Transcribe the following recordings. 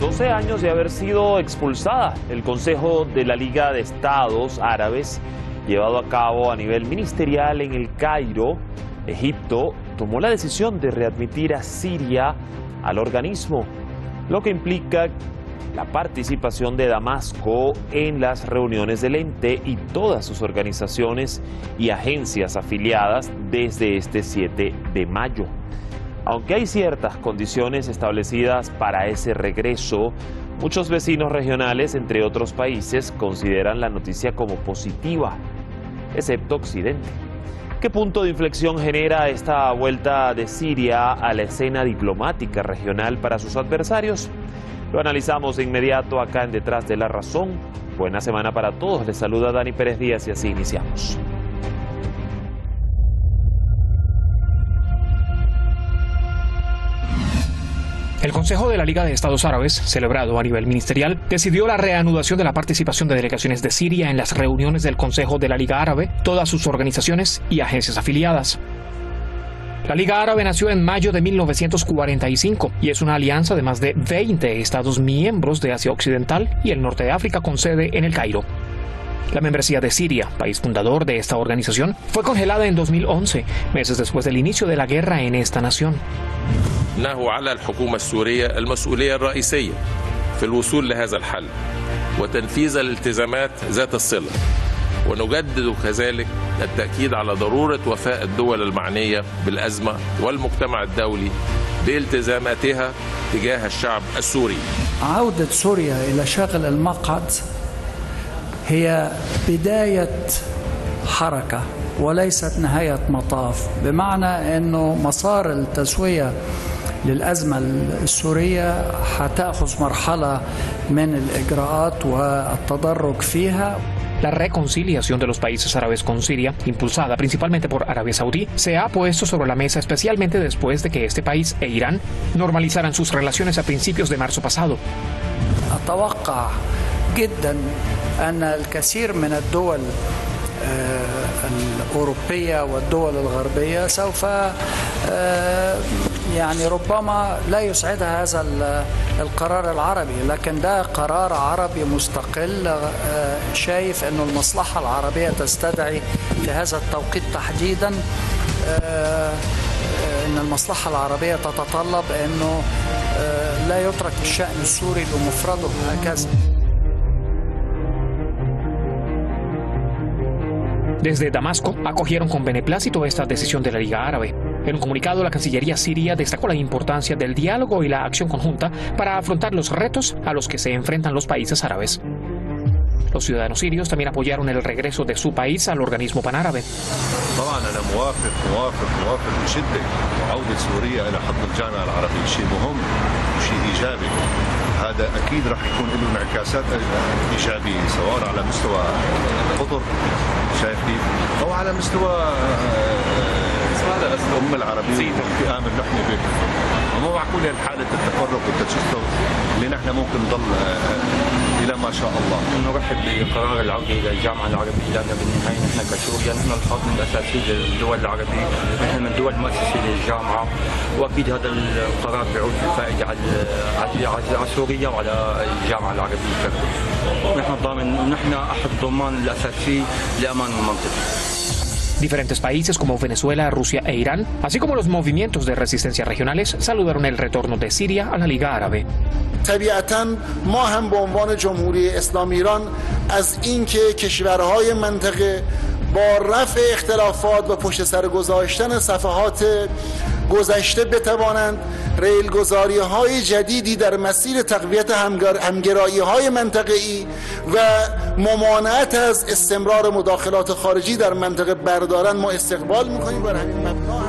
12 años de haber sido expulsada, el Consejo de la Liga de Estados Árabes, llevado a cabo a nivel ministerial en el Cairo, Egipto, tomó la decisión de readmitir a Siria al organismo, lo que implica la participación de Damasco en las reuniones del ente y todas sus organizaciones y agencias afiliadas desde este 7 de mayo. Aunque hay ciertas condiciones establecidas para ese regreso, muchos vecinos regionales, entre otros países, consideran la noticia como positiva, excepto Occidente. ¿Qué punto de inflexión genera esta vuelta de Siria a la escena diplomática regional para sus adversarios? Lo analizamos de inmediato acá en Detrás de la Razón. Buena semana para todos. Les saluda Dani Pérez Díaz y así iniciamos. El Consejo de la Liga de Estados Árabes, celebrado a nivel ministerial, decidió la reanudación de la participación de delegaciones de Siria en las reuniones del Consejo de la Liga Árabe, todas sus organizaciones y agencias afiliadas. La Liga Árabe nació en mayo de 1945 y es una alianza de más de 20 estados miembros de Asia Occidental y el norte de África con sede en el Cairo. La membresía de Siria, país fundador de esta organización, fue congelada en 2011, meses después del inicio de la guerra en esta nación. إنه على الحكومة السورية المسؤولية الرئيسية في الوصول لهذا الحل وتنفيذ الالتزامات ذات الصلة ونجدد كذلك التأكيد على ضرورة وفاء الدول المعنية بالأزمة والمجتمع الدولي بالتزاماتها تجاه الشعب السوري. عودة سوريا إلى شغل المقعد هي بداية حركة وليست نهاية مطاف، بمعنى أنه مسار التسوية للأزمة السورية هتأخذ مرحلة من الإجراءات والتدرج فيها. La reconciliación de los países árabes con Siria, impulsada principalmente por Arabia Saudí, se ha puesto sobre la mesa especialmente después de que este país e Irán normalizaran sus relaciones a principios de marzo pasado. أتوقع جدا أن الكثير من الدول الأوروبية والدول الغربية سوف يعني ربما لا يسعدها هذا القرار العربي، لكن ده قرار عربي مستقل شايف أنه المصلحة العربية تستدعي في هذا التوقيت تحديدا أن المصلحة العربية تتطلب أنه لا يترك الشأن السوري بمفرده هكذا. Desde Damasco acogieron con beneplácito esta decisión de la Liga Árabe. En un comunicado, la Cancillería siria destacó la importancia del diálogo y la acción conjunta para afrontar los retos a los que se enfrentan los países árabes. Los ciudadanos sirios también apoyaron el regreso de su país al organismo panárabe. طبعا انا موافق بشده وعوده سوريا الى حضن الجامعه العربيه شيء مهم وشيء ايجابي. هذا اكيد راح يكون له انعكاسات ايجابيه سواء على مستوى قطر شايف كيف او على مستوى الأمة العربية والقيام اللي نحن به. ومو معقول حالة التفرق والتشتت اللي نحن ممكن نضل إلى ما شاء الله. نرحب بقرار العودة إلى الجامعة العربية لأن بالنهاية نحن كسوريا نحن الخادم الأساسي للدول العربية، نحن من دول مؤسسة للجامعة، وأكيد هذا القرار بيعود بالفائدة على سوريا وعلى الجامعة العربية كمان. نحن أحد الضمان الأساسي لأمان المنطقة. Diferentes países como Venezuela, Rusia e Irán, así como los movimientos de resistencia regionales, saludaron el retorno de Siria a la Liga Árabe. طبیعتاً ما هم به عنوان جمهوری اسلامی ایران از اینکه کشورهای منطقه با رفع اختلافات و پشت سر گذاشتن صفحات گذشته بتوانند ریلگذاری‌های جدیدی در مسیر تقویت همگرایی‌های منطقه‌ای و ممانعت از استمرار مداخلات خارجی در منطقه بردارند ما استقبال می‌کنیم بر همین مبنا.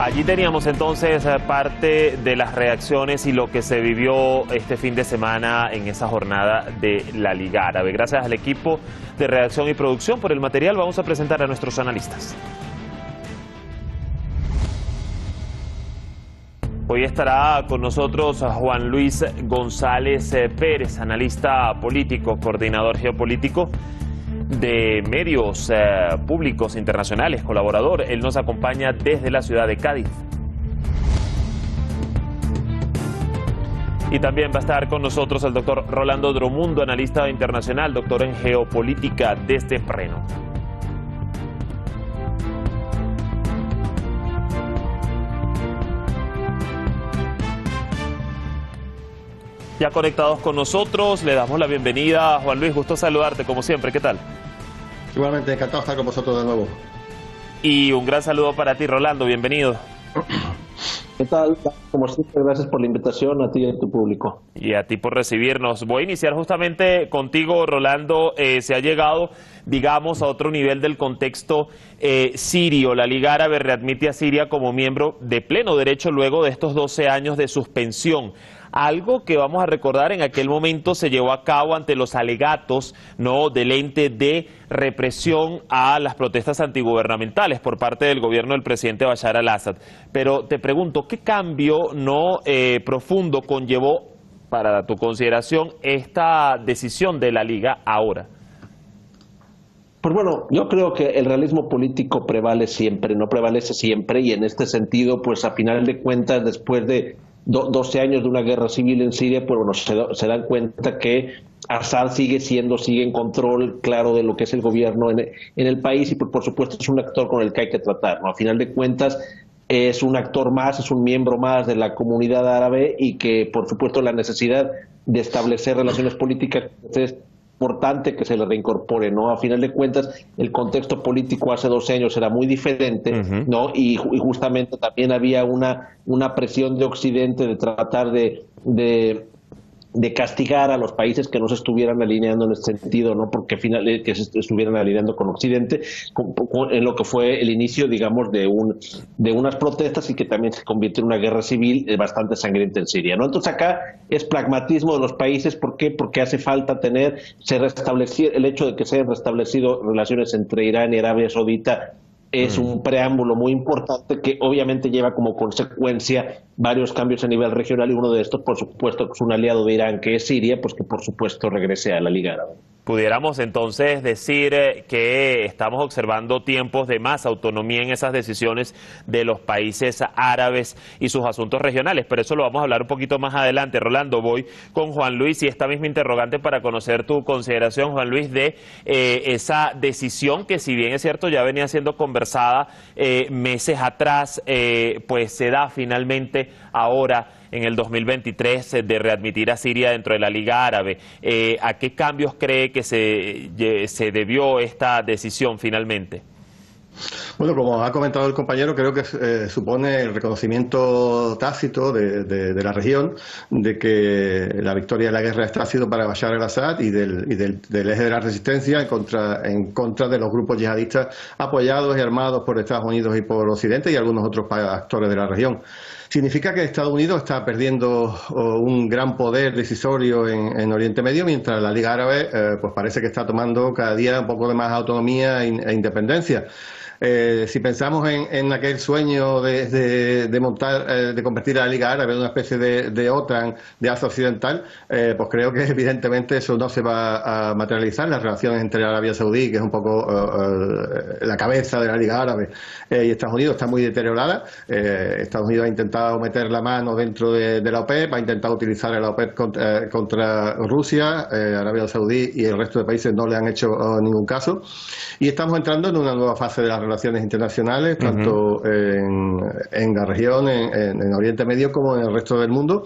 Allí teníamos entonces parte de las reacciones y lo que se vivió este fin de semana en esa jornada de la Liga Árabe. Gracias al equipo de redacción y producción por el material. Vamos a presentar a nuestros analistas. Hoy estará con nosotros Juan Luis González Pérez, analista político, coordinador geopolítico de medios públicos internacionales, colaborador. Él nos acompaña desde la ciudad de Cádiz. Y también va a estar con nosotros el doctor Rolando Dromundo, analista internacional, doctor en geopolítica desde Preno. Ya conectados con nosotros, le damos la bienvenida a Juan Luis. Gusto saludarte como siempre, ¿qué tal? Igualmente, encantado de estar con vosotros de nuevo. Y un gran saludo para ti, Rolando, bienvenido. ¿Qué tal? Como siempre, gracias por la invitación a ti y a tu público. Y a ti por recibirnos. Voy a iniciar justamente contigo, Rolando. Se ha llegado, digamos, a otro nivel del contexto sirio. La Liga Árabe readmite a Siria como miembro de pleno derecho luego de estos 12 años de suspensión. Algo que vamos a recordar en aquel momento se llevó a cabo ante los alegatos del ente de represión a las protestas antigubernamentales por parte del gobierno del presidente Bashar al-Assad. Pero te pregunto, ¿qué cambio profundo conllevó, para tu consideración, esta decisión de la Liga ahora? Pues bueno, yo creo que el realismo político prevalece siempre, y en este sentido, pues a final de cuentas, después de 12 años de una guerra civil en Siria, pues bueno, se dan cuenta que Assad sigue en control claro de lo que es el gobierno en el país, y por supuesto es un actor con el que hay que tratar, ¿no? A final de cuentas es un actor más, es un miembro más de la comunidad árabe, y que por supuesto la necesidad de establecer relaciones políticas es importante que se le reincorpore, ¿no? A final de cuentas, el contexto político hace 12 años era muy diferente, ¿no? Y justamente también había una presión de Occidente de tratar de castigar a los países que no se estuvieran alineando en este sentido, ¿no? Porque que se estuvieran alineando con Occidente, en lo que fue el inicio, digamos, de unas protestas, y que también se convirtió en una guerra civil bastante sangrienta en Siria, ¿no? Entonces acá es pragmatismo de los países. ¿Por qué? Porque hace falta el hecho de que se hayan restablecido relaciones entre Irán y Arabia Saudita es un preámbulo muy importante que obviamente lleva como consecuencia varios cambios a nivel regional, y uno de estos, por supuesto, que es un aliado de Irán, que es Siria, pues que por supuesto regrese a la Liga Árabe. Pudiéramos entonces decir que estamos observando tiempos de más autonomía en esas decisiones de los países árabes y sus asuntos regionales, pero eso lo vamos a hablar un poquito más adelante. Rolando, voy con Juan Luis y esta misma interrogante para conocer tu consideración, Juan Luis, de esa decisión que, si bien es cierto ya venía siendo conversada meses atrás, pues se da finalmente ahora en el 2023 de readmitir a Siria dentro de la Liga Árabe. ¿A qué cambios cree que se debió esta decisión finalmente? Bueno, como ha comentado el compañero, creo que supone el reconocimiento tácito de la región de que la victoria de la guerra ha sido para Bashar al-Assad y del eje de la resistencia en contra de los grupos yihadistas apoyados y armados por Estados Unidos y por Occidente y algunos otros actores de la región. Significa que Estados Unidos está perdiendo un gran poder decisorio en Oriente Medio, mientras la Liga Árabe pues parece que está tomando cada día un poco de más autonomía e independencia. Si pensamos en aquel sueño de convertir a la Liga Árabe en una especie de OTAN de Asia Occidental, pues creo que evidentemente eso no se va a materializar. Las relaciones entre Arabia Saudí, que es un poco la cabeza de la Liga Árabe, y Estados Unidos está muy deteriorada. Estados Unidos ha intentado meter la mano dentro de la OPEP, ha intentado utilizar la OPEP contra Rusia, Arabia Saudí y el resto de países no le han hecho ningún caso. Y estamos entrando en una nueva fase de las relaciones internacionales, tanto en la región, en Oriente Medio, como en el resto del mundo,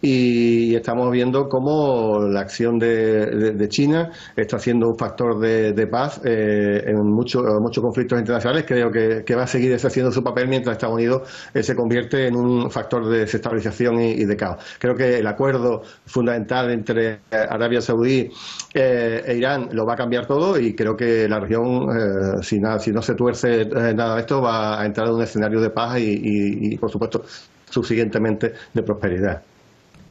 y estamos viendo cómo la acción de China está siendo un factor de paz en muchos conflictos internacionales. Creo que va a seguir ejerciendo su papel mientras Estados Unidos se convierte en un factor de desestabilización y de caos. Creo que el acuerdo fundamental entre Arabia Saudí e Irán lo va a cambiar todo, y creo que la región, si no se tuerce nada de esto, va a entrar en un escenario de paz y por supuesto, subsiguientemente, de prosperidad.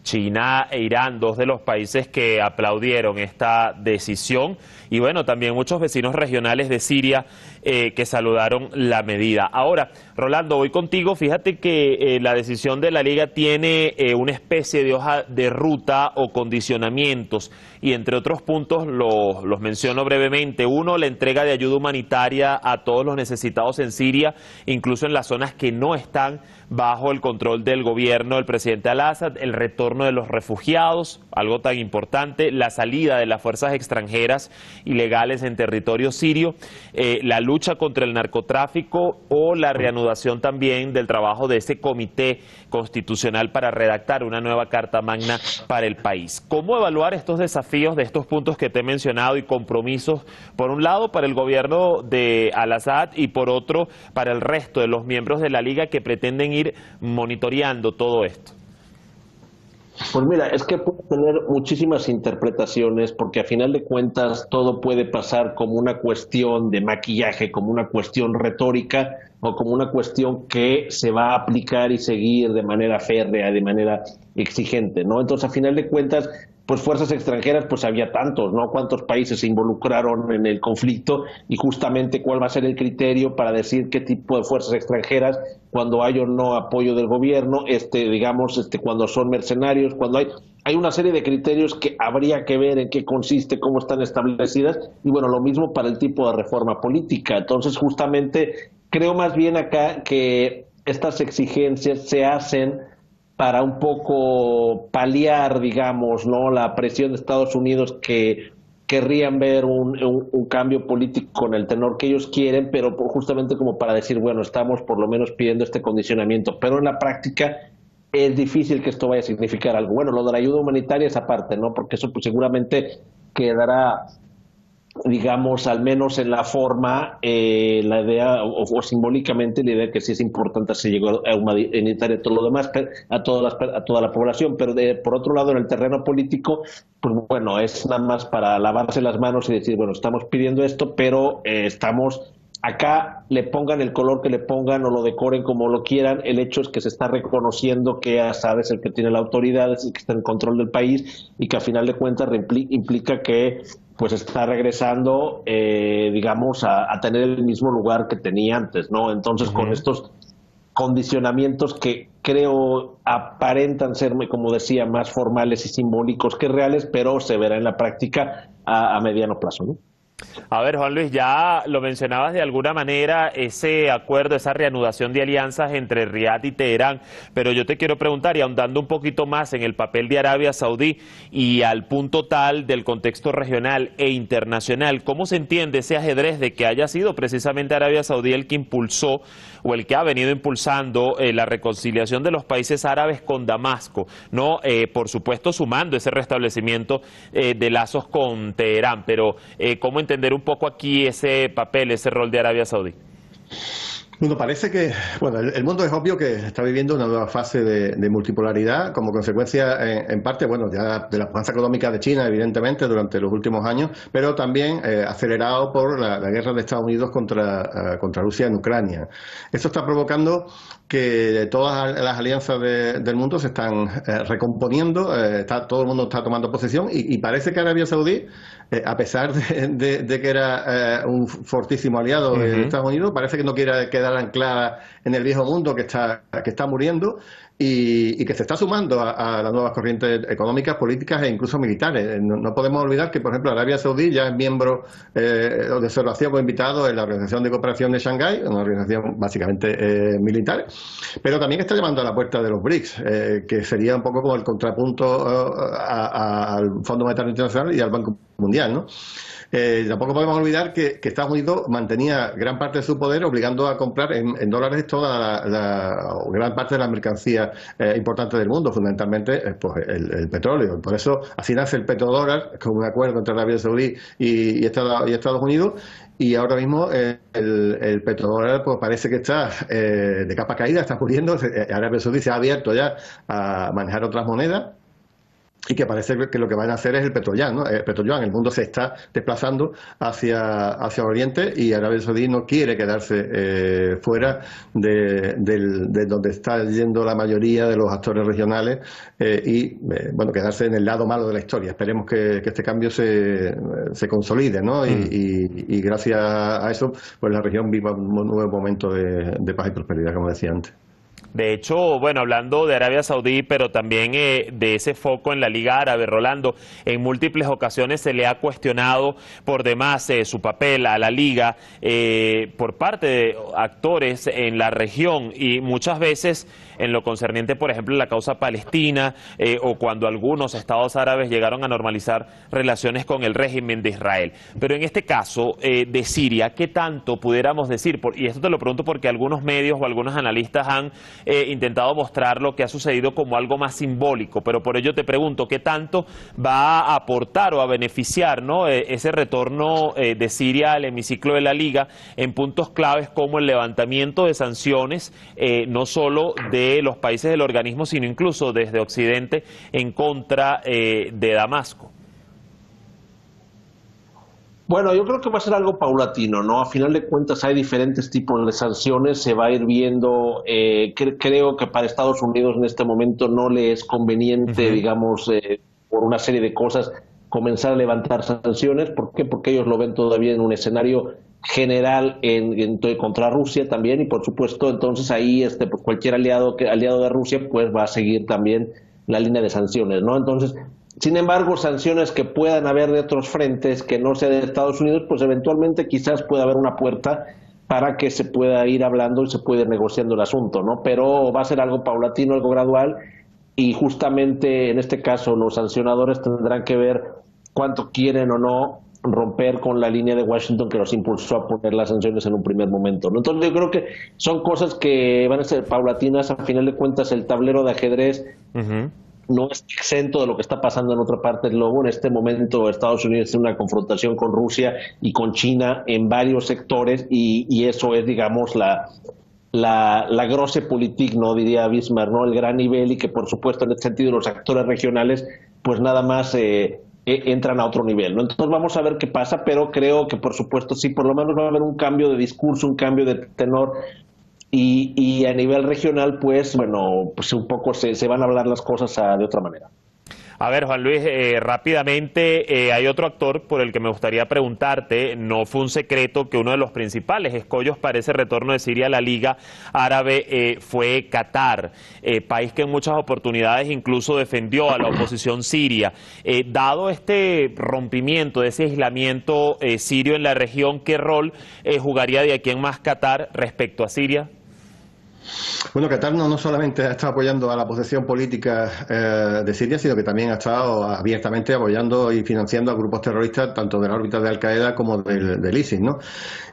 China e Irán, dos de los países que aplaudieron esta decisión, y bueno, también muchos vecinos regionales de Siria que saludaron la medida. Ahora, Rolando, voy contigo. Fíjate que la decisión de la Liga tiene una especie de hoja de ruta o condicionamientos, y entre otros puntos los menciono brevemente. Uno, la entrega de ayuda humanitaria a todos los necesitados en Siria, incluso en las zonas que no están bajo el control del gobierno del presidente Al-Assad, el retorno de los refugiados, algo tan importante, la salida de las fuerzas extranjeras ilegales en territorio sirio, la lucha contra el narcotráfico o la reanudación también del trabajo de ese comité constitucional para redactar una nueva Carta Magna para el país. ¿Cómo evaluar estos desafíos de estos puntos que te he mencionado y compromisos, por un lado, para el gobierno de Al-Assad y por otro, para el resto de los miembros de la Liga que pretenden ir monitoreando todo esto? Pues mira, es que puede tener muchísimas interpretaciones, porque a final de cuentas todo puede pasar como una cuestión de maquillaje, como una cuestión retórica o como una cuestión que se va a aplicar y seguir de manera férrea, de manera exigente, ¿no? Entonces, a final de cuentas, pues fuerzas extranjeras, pues había tantos, ¿no? ¿Cuántos países se involucraron en el conflicto? Y justamente cuál va a ser el criterio para decir qué tipo de fuerzas extranjeras, cuando hay o no apoyo del gobierno, cuando son mercenarios, cuando hay una serie de criterios que habría que ver en qué consiste, cómo están establecidas, y bueno, lo mismo para el tipo de reforma política. Entonces, justamente, creo más bien acá que estas exigencias se hacen para un poco paliar, digamos, ¿no?, la presión de Estados Unidos, que querrían ver un cambio político con el tenor que ellos quieren, pero justamente como para decir, bueno, estamos por lo menos pidiendo este condicionamiento, pero en la práctica es difícil que esto vaya a significar algo. Bueno, lo de la ayuda humanitaria es aparte, ¿no?, porque eso pues seguramente quedará, digamos, al menos en la forma, la idea, o simbólicamente la idea que sí es importante se llegó a humanitaria, todo lo demás, a toda la población, pero por otro lado, en el terreno político, pues bueno, es nada más para lavarse las manos y decir, bueno, estamos pidiendo esto, pero estamos acá, le pongan el color que le pongan o lo decoren como lo quieran, el hecho es que se está reconociendo que Assad es el que tiene la autoridad, es el que está en control del país, y que a final de cuentas implica que pues está regresando, digamos, a tener el mismo lugar que tenía antes, ¿no? Entonces, con estos condicionamientos que creo aparentan ser, como decía, más formales y simbólicos que reales, pero se verá en la práctica a mediano plazo, ¿no? A ver, Juan Luis, ya lo mencionabas de alguna manera, ese acuerdo, esa reanudación de alianzas entre Riad y Teherán, pero yo te quiero preguntar, y ahondando un poquito más en el papel de Arabia Saudí y al punto tal del contexto regional e internacional, ¿cómo se entiende ese ajedrez de que haya sido precisamente Arabia Saudí el que impulsó o el que ha venido impulsando la reconciliación de los países árabes con Damasco, ¿no? Por supuesto, sumando ese restablecimiento de lazos con Teherán, pero ¿cómo entender un poco aquí ese papel, ese rol de Arabia Saudí? Bueno, parece que, bueno, el mundo es obvio que está viviendo una nueva fase de multipolaridad como consecuencia, en parte, bueno, ya de la bonanza económica de China, evidentemente, durante los últimos años, pero también acelerado por la guerra de Estados Unidos contra Rusia en Ucrania. Esto está provocando que todas las alianzas del mundo se están recomponiendo, todo el mundo está tomando posesión y parece que Arabia Saudí, a pesar de que era un fortísimo aliado de Estados Unidos, parece que no quiere quedar anclada en el viejo mundo que está muriendo y que se está sumando a las nuevas corrientes económicas, políticas e incluso militares. No podemos olvidar que, por ejemplo, Arabia Saudí ya es miembro de observación o invitado en la Organización de Cooperación de Shanghái, una organización básicamente militar, pero también está llamando a la puerta de los BRICS, que sería un poco como el contrapunto al Fondo Monetario Internacional y al Banco Mundial, ¿no? Tampoco podemos olvidar que Estados Unidos mantenía gran parte de su poder obligando a comprar en dólares toda gran parte de las mercancías importantes del mundo, fundamentalmente pues el petróleo. Por eso así nace el petrodólar, con un acuerdo entre Arabia Saudí y Estados Unidos, y ahora mismo el petrodólar pues parece que está de capa caída, está muriendo. Arabia Saudí se ha abierto ya a manejar otras monedas. y que parece que lo que van a hacer es el petrolán, ¿no? El petrolán, el mundo se está desplazando hacia Oriente y Arabia Saudí no quiere quedarse fuera de donde está yendo la mayoría de los actores regionales bueno, quedarse en el lado malo de la historia. Esperemos que este cambio se consolide, ¿no? Y gracias a eso, pues la región viva un nuevo momento de paz y prosperidad, como decía antes. De hecho, bueno, hablando de Arabia Saudí, pero también de ese foco en la Liga Árabe, Rolando, en múltiples ocasiones se le ha cuestionado por demás su papel a la Liga por parte de actores en la región y muchas veces en lo concerniente, por ejemplo, a la causa palestina o cuando algunos estados árabes llegaron a normalizar relaciones con el régimen de Israel. Pero en este caso de Siria, ¿qué tanto pudiéramos decir? Y esto te lo pregunto porque algunos medios o algunos analistas han intentado mostrar lo que ha sucedido como algo más simbólico, pero por ello te pregunto, ¿qué tanto va a aportar o a beneficiar, ¿no? Ese retorno de Siria al hemiciclo de la Liga en puntos claves como el levantamiento de sanciones, no solo de los países del organismo, sino incluso desde Occidente en contra de Damasco? Bueno, yo creo que va a ser algo paulatino, ¿no? A final de cuentas hay diferentes tipos de sanciones, se va a ir viendo, creo que para Estados Unidos en este momento no le es conveniente, digamos, por una serie de cosas, comenzar a levantar sanciones. ¿Por qué? Porque ellos lo ven todavía en un escenario general contra Rusia también, y por supuesto entonces ahí pues cualquier aliado de Rusia pues va a seguir también la línea de sanciones, ¿no? Entonces, sin embargo, sanciones que puedan haber de otros frentes que no sea de Estados Unidos, pues eventualmente quizás pueda haber una puerta para que se pueda ir hablando y se pueda ir negociando el asunto, ¿no? Pero va a ser algo paulatino, algo gradual, y justamente en este caso los sancionadores tendrán que ver cuánto quieren o no romper con la línea de Washington que los impulsó a poner las sanciones en un primer momento, ¿no? Entonces yo creo que son cosas que van a ser paulatinas. A final de cuentas el tablero de ajedrez no es exento de lo que está pasando en otra parte del globo. En este momento Estados Unidos tiene una confrontación con Rusia y con China en varios sectores y eso es, digamos, la grosse politique, ¿no? Diría Bismarck, ¿no? El gran nivel, y que por supuesto en este sentido los actores regionales pues nada más entran a otro nivel, ¿no? Entonces vamos a ver qué pasa, pero creo que por supuesto sí, por lo menos va a haber un cambio de discurso, un cambio de tenor. Y a nivel regional, pues, bueno, pues un poco se van a hablar las cosas de otra manera. A ver, Juan Luis, rápidamente, hay otro actor por el que me gustaría preguntarte. No fue un secreto que uno de los principales escollos para ese retorno de Siria a la Liga Árabe fue Qatar, país que en muchas oportunidades incluso defendió a la oposición siria. Dado este rompimiento, de ese aislamiento sirio en la región, ¿qué rol jugaría de aquí en más Qatar respecto a Siria? Bueno, Qatar no solamente ha estado apoyando a la oposición política de Siria, sino que también ha estado abiertamente apoyando y financiando a grupos terroristas, tanto de la órbita de Al-Qaeda como del ISIS, ¿no?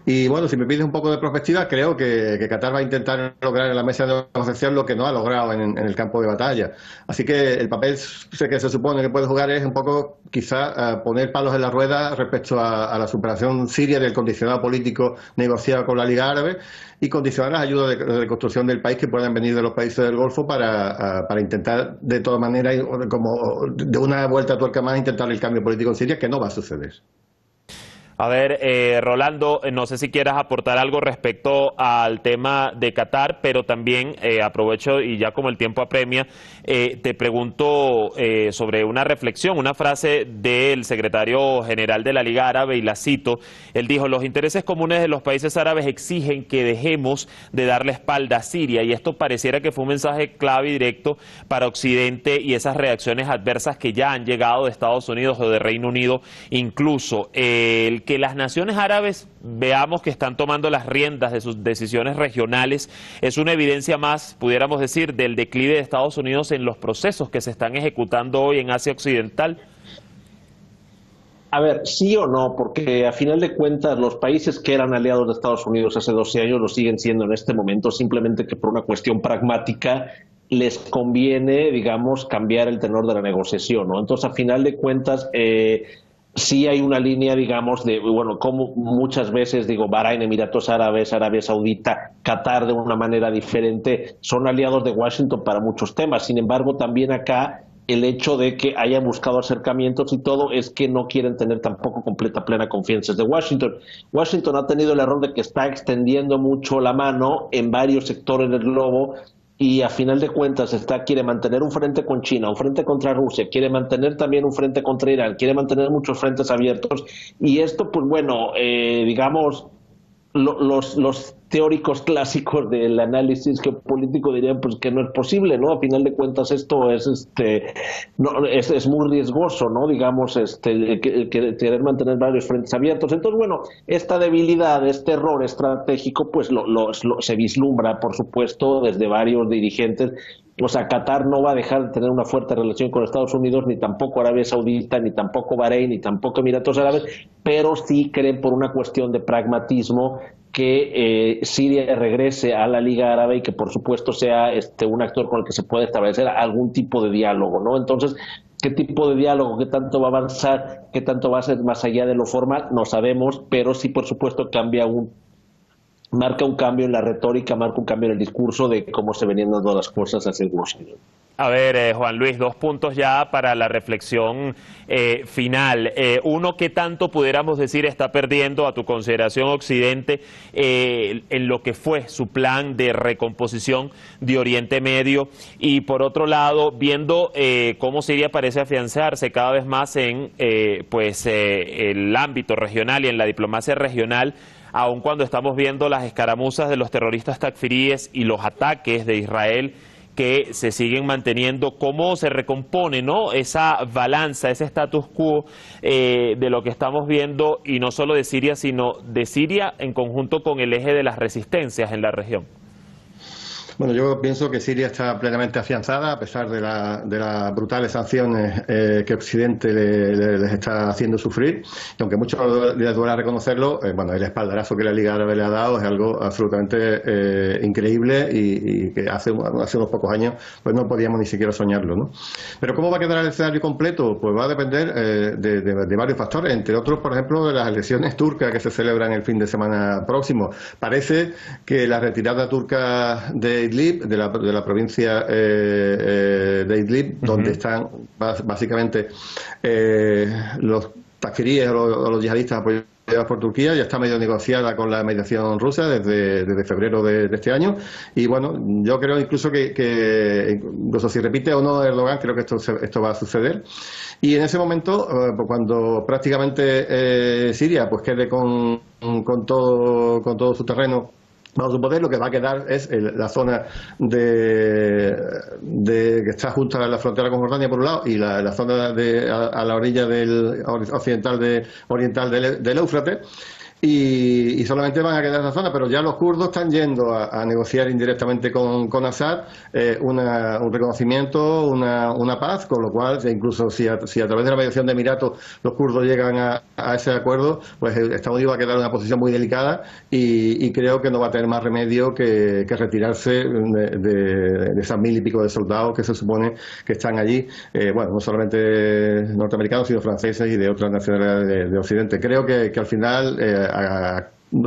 Y bueno, si me pides un poco de perspectiva, creo que Qatar va a intentar lograr en la mesa de negociación lo que no ha logrado en el campo de batalla. Así que el papel que se supone que puede jugar es un poco, quizá, poner palos en la rueda respecto a la superación siria del condicionado político negociado con la Liga Árabe y condicionar las ayudas de reconstrucción del país que puedan venir de los países del Golfo para intentar, de todas maneras, como de una vuelta a tuerca más, intentar el cambio político en Siria, que no va a suceder. A ver, Rolando, no sé si quieras aportar algo respecto al tema de Qatar, pero también aprovecho y ya como el tiempo apremia, te pregunto sobre una reflexión, una frase del secretario general de la Liga Árabe, y la cito. Él dijo: los intereses comunes de los países árabes exigen que dejemos de darle espalda a Siria, y esto pareciera que fue un mensaje clave y directo para Occidente y esas reacciones adversas que ya han llegado de Estados Unidos o de Reino Unido incluso. Que las naciones árabes veamos que están tomando las riendas de sus decisiones regionales es una evidencia más, pudiéramos decir, del declive de Estados Unidos en los procesos que se están ejecutando hoy en Asia Occidental. A ver, sí o no, porque a final de cuentas los países que eran aliados de Estados Unidos hace 12 años lo siguen siendo en este momento, simplemente que por una cuestión pragmática les conviene, digamos, cambiar el tenor de la negociación, ¿no? Entonces, a final de cuentas, sí hay una línea, digamos, de, bueno, como muchas veces, digo, Bahrein, Emiratos Árabes, Arabia Saudita, Qatar de una manera diferente, son aliados de Washington para muchos temas. Sin embargo, también acá el hecho de que hayan buscado acercamientos y todo es que no quieren tener tampoco plena confianza de Washington. Washington ha tenido el error de que está extendiendo mucho la mano en varios sectores del globo y a final de cuentas quiere mantener un frente con China, un frente contra Rusia, quiere mantener también un frente contra Irán, quiere mantener muchos frentes abiertos y esto pues bueno, digamos, los teóricos clásicos del análisis geopolítico dirían pues que no es posible, ¿no? A final de cuentas esto es es muy riesgoso, ¿no? Digamos, querer mantener varios frentes abiertos. Entonces, bueno, esta debilidad, este error estratégico, pues se vislumbra, por supuesto, desde varios dirigentes. O sea, Qatar no va a dejar de tener una fuerte relación con Estados Unidos, ni tampoco Arabia Saudita, ni tampoco Bahrein, ni tampoco Emiratos Árabes, pero sí creen por una cuestión de pragmatismo que Siria regrese a la Liga Árabe y que por supuesto sea un actor con el que se puede establecer algún tipo de diálogo, ¿no? Entonces, ¿qué tipo de diálogo? ¿Qué tanto va a avanzar? ¿Qué tanto va a ser más allá de lo formal? No sabemos, pero sí por supuesto marca un cambio en la retórica, marca un cambio en el discurso de cómo se venían dando las cosas hacia Washington. A ver, Juan Luis, 2 puntos ya para la reflexión final. Uno, ¿qué tanto pudiéramos decir está perdiendo a tu consideración Occidente en lo que fue su plan de recomposición de Oriente Medio? Y por otro lado, viendo cómo Siria parece afianzarse cada vez más en el ámbito regional y en la diplomacia regional, aun cuando estamos viendo las escaramuzas de los terroristas takfiríes y los ataques de Israel que se siguen manteniendo, ¿cómo se recompone, ¿no?, esa balanza, ese status quo de lo que estamos viendo, y no solo de Siria, sino de Siria en conjunto con el eje de las resistencias en la región? Bueno, yo pienso que Siria está plenamente afianzada a pesar de las brutales sanciones que Occidente les está haciendo sufrir. Y aunque muchos les duela reconocerlo, bueno, el espaldarazo que la Liga Árabe le ha dado es algo absolutamente increíble y que hace unos pocos años pues no podíamos ni siquiera soñarlo, ¿no? Pero ¿cómo va a quedar el escenario completo? Pues va a depender de varios factores, entre otros, por ejemplo, de las elecciones turcas que se celebran el fin de semana próximo. Parece que la retirada turca de Idlib, de la provincia de Idlib, donde están básicamente los takfiríes o los yihadistas apoyados por Turquía, ya está medio negociada con la mediación rusa desde febrero de este año. Y bueno, yo creo incluso que incluso si repite o no Erdogan, creo que esto va a suceder. Y en ese momento, cuando prácticamente Siria pues quede con todo su terreno bajo su poder, lo que va a quedar es la zona que está junto a la frontera con Jordania por un lado y la zona a la orilla oriental del Éufrates. Y solamente van a quedar en esa zona, pero ya los kurdos están yendo a negociar indirectamente con Assad un reconocimiento, una paz, con lo cual incluso si a través de la mediación de Emiratos los kurdos llegan a ese acuerdo, pues Estados Unidos va a quedar en una posición muy delicada y creo que no va a tener más remedio que retirarse de esas 1000 y pico de soldados que se supone que están allí, bueno, no solamente norteamericanos, sino franceses y de otras nacionalidades de Occidente. Creo que al final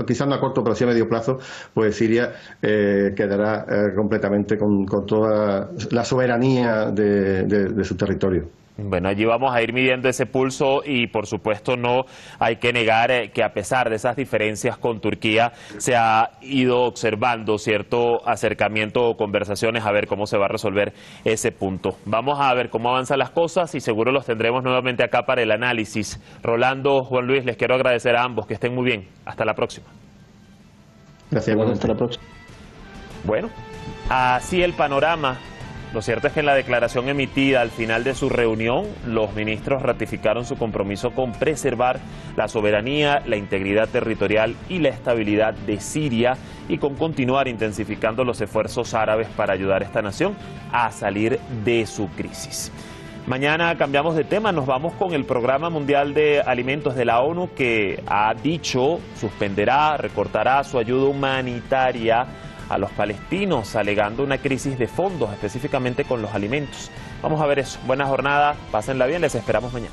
quizás no a corto, pero sí a medio plazo, pues Siria quedará completamente con toda la soberanía de su territorio. Bueno, allí vamos a ir midiendo ese pulso y por supuesto no hay que negar que a pesar de esas diferencias con Turquía se ha ido observando cierto acercamiento o conversaciones a ver cómo se va a resolver ese punto. Vamos a ver cómo avanzan las cosas y seguro los tendremos nuevamente acá para el análisis. Rolando, Juan Luis, les quiero agradecer a ambos, que estén muy bien. Hasta la próxima. Gracias, bueno, hasta la próxima. Bueno, así el panorama. Lo cierto es que en la declaración emitida al final de su reunión, los ministros ratificaron su compromiso con preservar la soberanía, la integridad territorial y la estabilidad de Siria y con continuar intensificando los esfuerzos árabes para ayudar a esta nación a salir de su crisis. Mañana cambiamos de tema, nos vamos con el Programa Mundial de Alimentos de la ONU que ha dicho suspenderá, recortará su ayuda humanitaria a los palestinos, alegando una crisis de fondos, específicamente con los alimentos. Vamos a ver eso. Buena jornada, pásenla bien, les esperamos mañana.